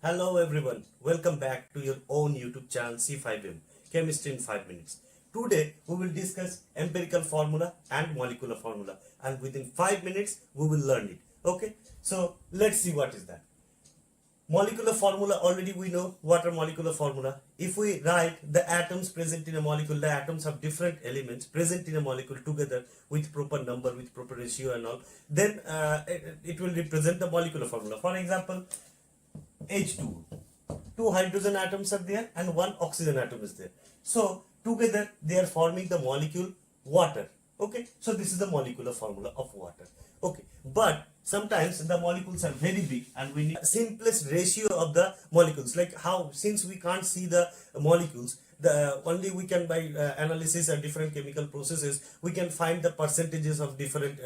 Hello everyone, welcome back to your own YouTube channel C5M Chemistry in 5 minutes. Today we will discuss empirical formula and molecular formula, and within 5 minutes we will learn it. Okay, so let's see what is that. Molecular formula, already we know what are molecular formula. If we write the atoms present in a molecule, the atoms have different elements present in a molecule together with proper number, with proper ratio and all, then it will represent the molecular formula. For example, H2, two hydrogen atoms are there and one oxygen atom is there. So together they are forming the molecule water. Okay, so this is the molecular formula of water. Okay, but sometimes the molecules are very big and we need simplest ratio of the molecules. Like how, since we can't see the molecules, the only we can by analysis and different chemical processes we can find the percentages of different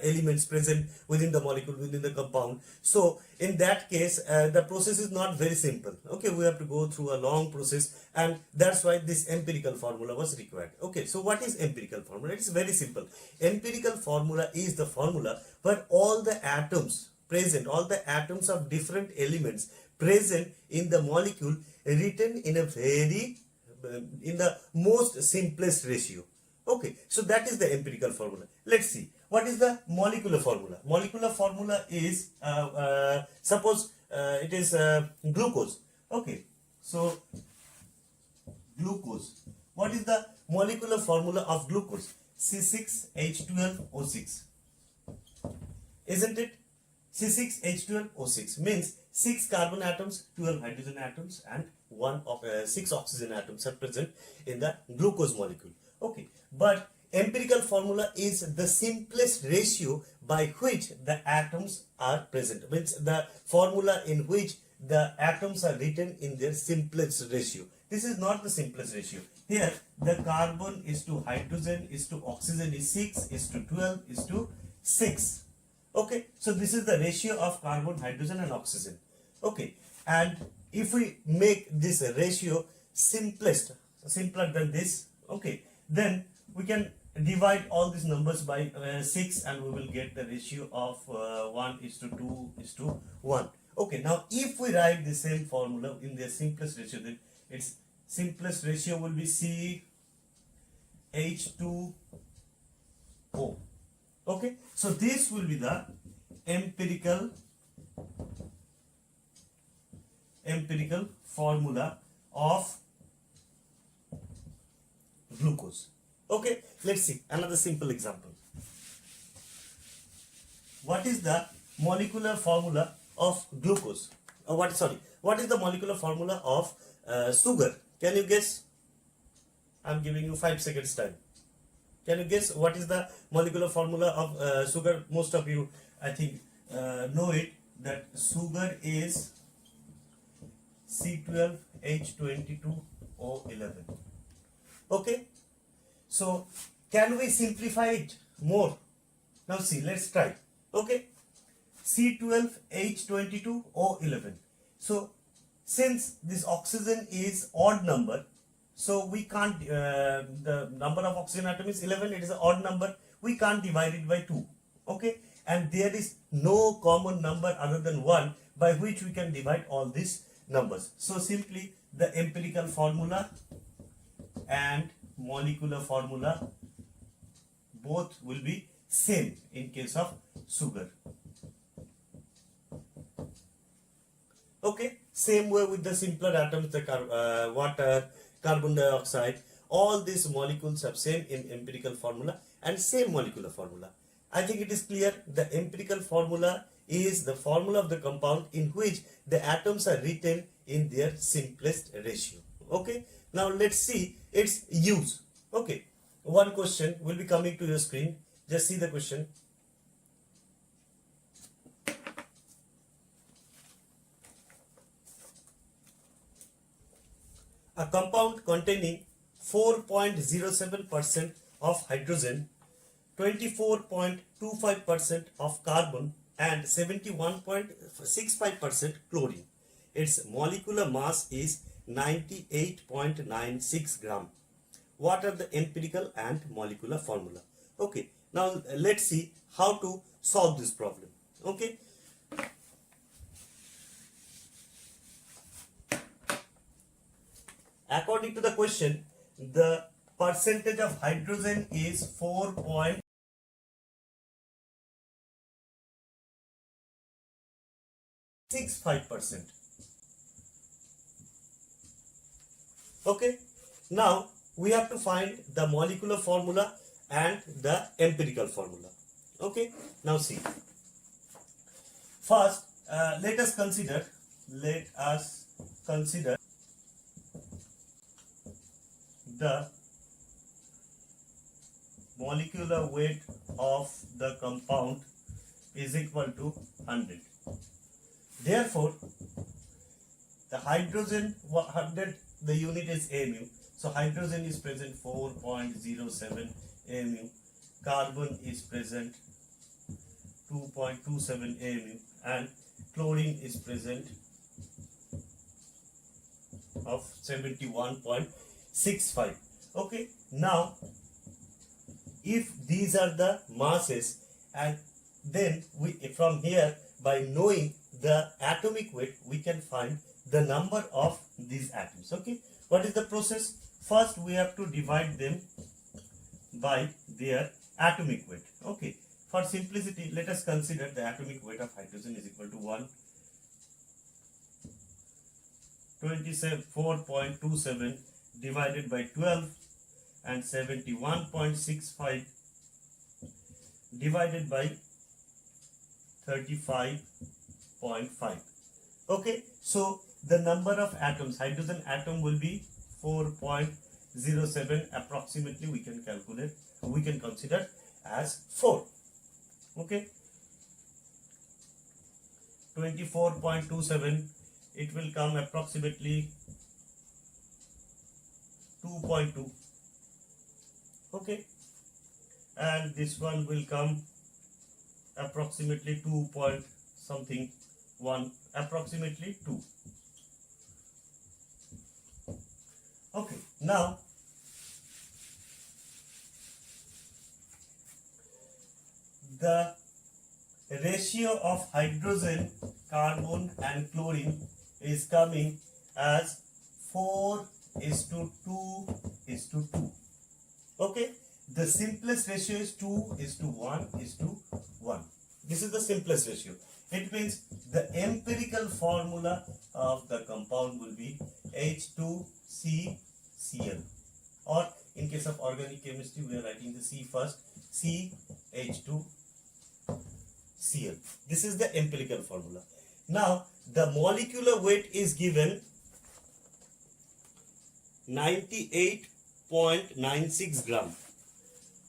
elements present within the molecule, within the compound. So in that case the process is not very simple. Okay, we have to go through a long process, and that's why this empirical formula was required. Okay, so what is empirical formula? It is very simple. Empirical formula is the formula where all the atoms present, all the atoms of different elements present in the molecule written in a in the most simplest ratio. Okay, so that is the empirical formula. Let's see what is the molecular formula. Molecular formula is suppose it is glucose. Okay, so glucose, what is the molecular formula of glucose? C6H12O6, isn't it? C6H12O6 means 6 carbon atoms, 12 hydrogen atoms and 6 oxygen atoms are present in the glucose molecule. Okay, but empirical formula is the simplest ratio by which the atoms are present, means the formula in which the atoms are written in their simplest ratio. This is not the simplest ratio. Here the carbon is to hydrogen is to oxygen is 6 is to 12 is to 6. Okay, so this is the ratio of carbon, hydrogen and oxygen. Okay, and if we make this ratio simpler than this, okay, then we can divide all these numbers by 6 and we will get the ratio of 1 is to 2 is to 1. Okay, now if we write the same formula in the simplest ratio, then its simplest ratio will be CH2O. Okay, so this will be the empirical formula of glucose. Okay, let's see another simple example. What is the molecular formula of glucose? What is the molecular formula of sugar? Can you guess? I'm giving you 5 seconds time. Can you guess what is the molecular formula of sugar? Most of you, I think, know it, that sugar is C12H22O11. Okay, so can we simplify it more? Now see, let's try. Okay, C12H22O11. So since this oxygen is odd number, so we can't, the number of oxygen atom is 11, it is an odd number, we can't divide it by 2. Okay, and there is no common number other than 1 by which we can divide all these numbers. So simply the empirical formula and molecular formula both will be same in case of sugar. Okay, same way with the simpler atoms, the water, carbon dioxide, all these molecules have same in empirical formula and same molecular formula. I think it is clear. The empirical formula is the formula of the compound in which the atoms are written in their simplest ratio. Okay, now let's see its use. Okay, one question will be coming to your screen. Just see the question. A compound containing 4.07% of hydrogen, 24.25% of carbon and 71.65% chlorine. Its molecular mass is 98.96 gram. What are the empirical and molecular formula? Okay, Now let's see how to solve this problem. Okay. According to the question, the percentage of hydrogen is 4.65%. Okay. Now we have to find the molecular formula and the empirical formula. Okay. Now see. First, let us consider the molecular weight of the compound is equal to 100. Therefore, the hydrogen 100, the unit is AMU. So hydrogen is present 4.07 AMU, carbon is present 2.27 AMU, and chlorine is present of 71.65. Okay. Now, if these are the masses, and then we from here, by knowing the atomic weight, we can find the number of these atoms. Okay. What is the process? First, we have to divide them by their atomic weight. Okay. For simplicity, let us consider the atomic weight of hydrogen is equal to 4.27 divided by 12 and 71.65 divided by 35.5. Okay, so the number of atoms, hydrogen atom will be 4.07, approximately we can consider as 4. Okay, 24.27, it will come approximately 2.2. Okay, and this one will come approximately 2 point something 1, approximately 2. Okay, now the ratio of hydrogen, carbon and chlorine is coming as 4:2:2. Okay, the simplest ratio is 2:1:1. This is the simplest ratio. It means the empirical formula of the compound will be H2CCl, or in case of organic chemistry we are writing the C first, CH2Cl. This is the empirical formula. Now the molecular weight is given 98.96 gram.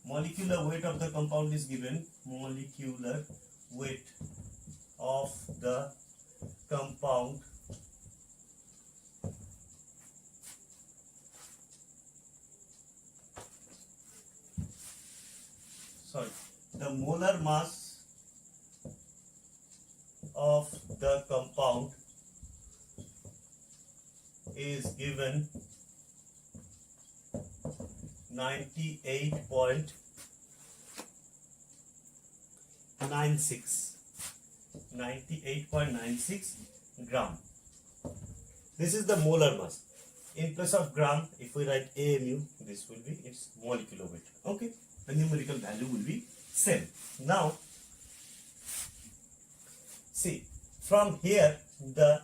Molecular weight of the compound is given, molecular weight of the compound the molar mass of the compound is given 98.96 gram. This is the molar mass. In place of gram, if we write AMU, this will be its molecular weight. Okay, the numerical value will be same. Now, see, from here the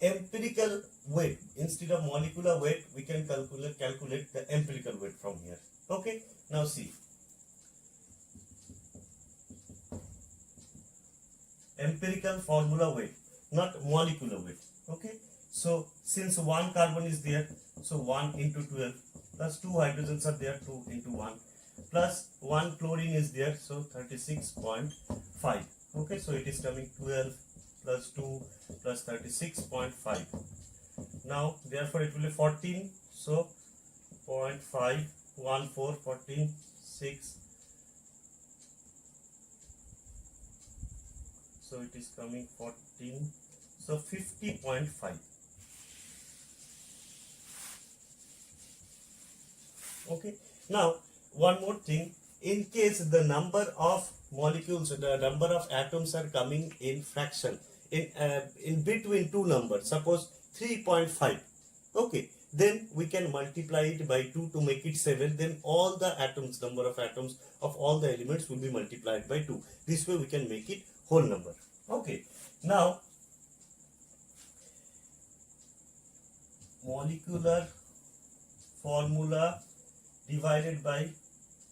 empirical weight, instead of molecular weight, we can calculate the empirical weight from here. Okay, now see, empirical formula weight, not molecular weight. Okay, so since one carbon is there, so 1 into 12 plus 2 hydrogens are there, 2 into 1 plus 1 chlorine is there, so 36.5. Okay, so it is coming 12 plus 2 plus 36.5. Now therefore it will be 14, so 0.5 14 6, so it is coming 14, so 50.5. Okay, now one more thing, in case the number of molecules, the number of atoms are coming in fraction, in between two numbers, suppose 3.5, okay, then we can multiply it by 2 to make it 7. Then all the atoms, number of atoms of all the elements will be multiplied by 2. This way we can make it whole number. Okay, now molecular formula divided by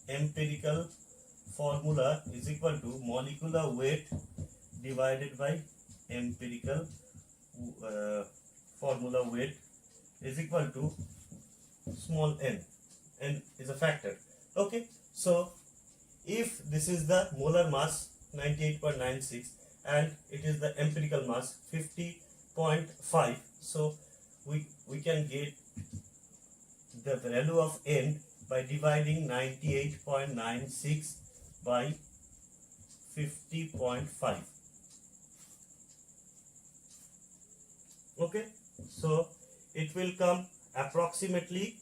empirical formula is equal to molecular weight divided by empirical formula weight is equal to small n. N is a factor. Okay, so if this is the molar mass 98.96 and it is the empirical mass 50.5, so we can get the value of n by dividing 98.96 by 50.5. Okay, so it will come approximately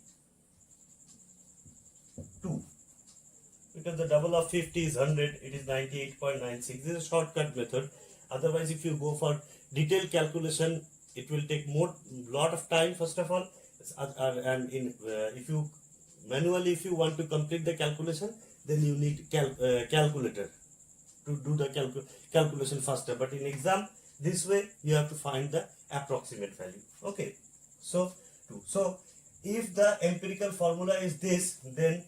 2, because the double of 50 is 100, it is 98.96. This is a shortcut method. Otherwise, if you go for detailed calculation, it will take lot of time first of all, and if you manually, if you want to complete the calculation, then you need calculator to do the calculation faster. But in exam, this way you have to find the approximate value. Okay, so 2. So if the empirical formula is this, then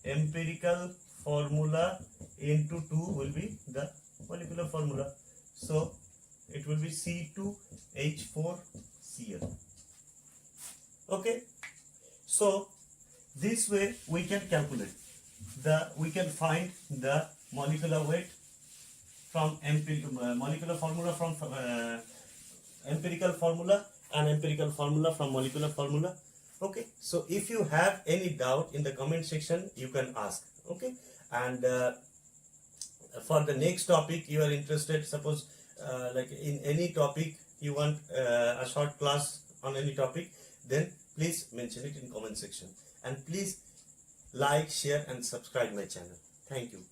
empirical formula into 2 will be the molecular formula. So it will be C2H4Cl. Okay, so this way we can calculate we can find the molecular weight from molecular formula from empirical formula and empirical formula from molecular formula. Okay, so if you have any doubt in the comment section, you can ask. Okay, and for the next topic you are interested, suppose like in any topic you want a short class on any topic, then please mention it in comment section, and please like, share and subscribe my channel. Thank you.